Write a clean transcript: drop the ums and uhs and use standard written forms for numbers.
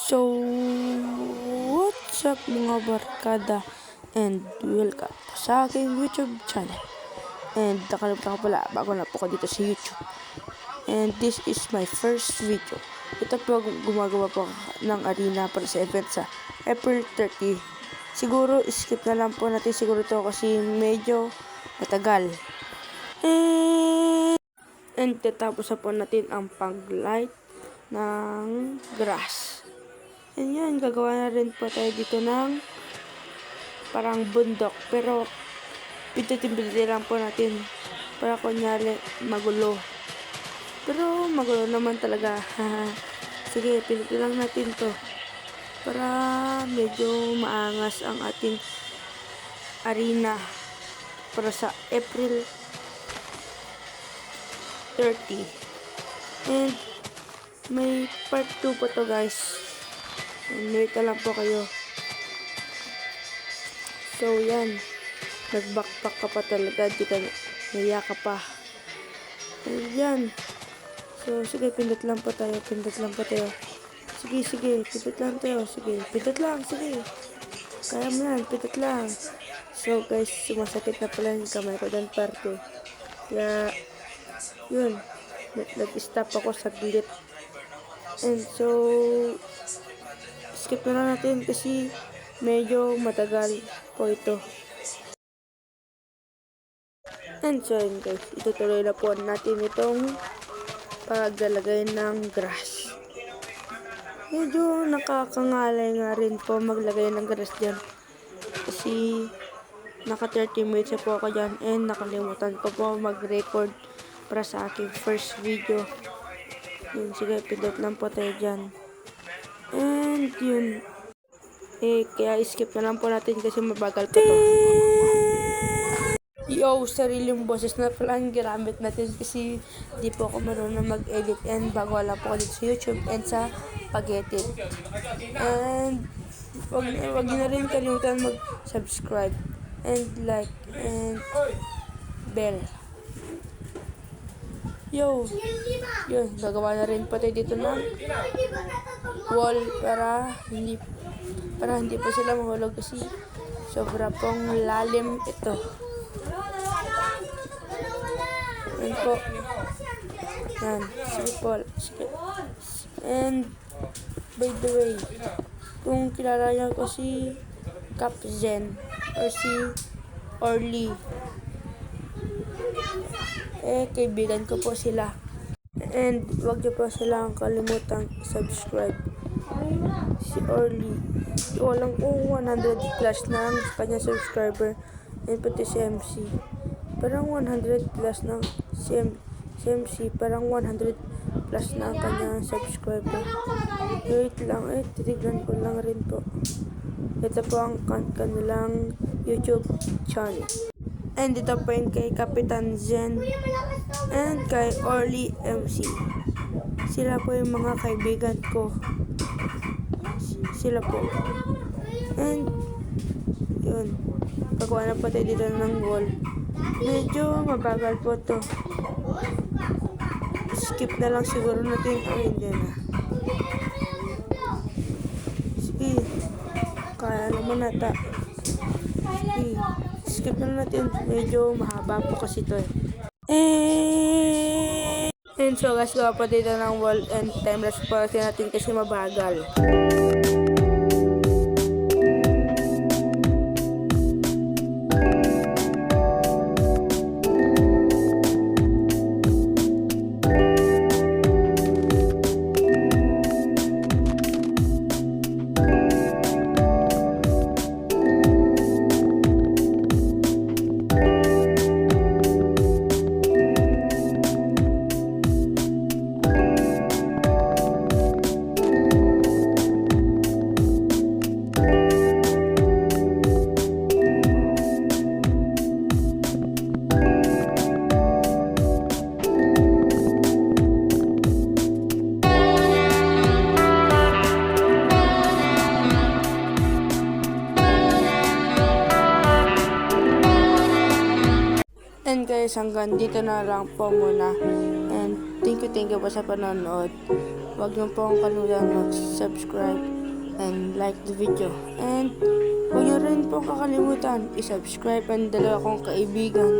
So, what's up mga barkada? And welcome sa aking YouTube channel. And nakalimutan ko pala, bago na po ko dito sa YouTube. And this is my first video. Ito po gumagawa po ng arena para sa event sa April 30. Siguro skip na lang po natin siguro ito kasi medyo matagal. And tatapos na po natin ang pag-light ng grass. And yan, gagawa na rin po tayo dito ng parang bundok. Pero pindutin lang po natin para kunyari magulo. Pero magulo naman talaga. Sige, pindutin lang natin to para medyo maangas ang ating arena para sa April 30. And may part 2 po to guys. Wait na lang po kayo. So yan, nag-backpack ka pa talaga, di ka naya ka pa. And yan. So sige, pindot lang po tayo. Sige, pindot lang tayo. Sige, pindot lang, sige. Kaya mo yan, pindot lang. So guys, sumasakit na pala yung kamay ko doon parte. Kaya, yun, nag-stop ako saglit. And so, skip na lang natin kasi medyo matagal po ito. And so yun guys, itutuloy na po natin itong paglalagay ng grass. Medyo nakakangalay nga rin po maglagay ng grass dyan. Kasi naka 30 minutes na po ako dyan and nakalimutan ko po mag-record para sa aking first video. Yun, sige, pindot lang po tayo dyan. And yun, kaya skip na lang po natin kasi mabagal po to. Yo, sariling boses na pala ang ginamit natin kasi di po ako marunong mag-edit and bago lang po ako dito sa YouTube and sa pag-edit. And wag na rin kalimutan mag-subscribe and like and bell. Yo, yun, gagawa na rin po tayo dito ng wall para hindi po sila mahulog kasi sobra pong lalim ito. Yan po. Yan, sige po. And by the way, kung kilala niyo ko si Capzen or si Orly, kaibigan ko po sila. And wag niyo po silang kalimutang subscribe. Si Orly, walang 100 plus na ang kanya subscriber. And pati si MC, parang 100 plus na si MC, parang 100 plus na ang kanya subscriber. Wait lang, titignan ko lang rin po. Ito po ang kanilang YouTube channel. And dito po yun kay Kapitan Zen and kay Orly MC. Sila po yung mga kaibigan ko. Sila po. And yun, pagawa na po tayo dito ng wall. Medyo mabagal po to. Skip na lang siguro natin. Hindi na. Sige, kaya naman nata. Sige, skip na natin. Medyo mahaba po kasi ito And so guys, gawa po dito ng wall and timelapse po natin kasi mabagal. And guys, hanggang dito na lang po muna. And thank you po sa panonood. Huwag niyo po kalimutan mag-subscribe and like the video. And huwag niyo rin po kakalimutan i-subscribe ang dalawa kong kaibigan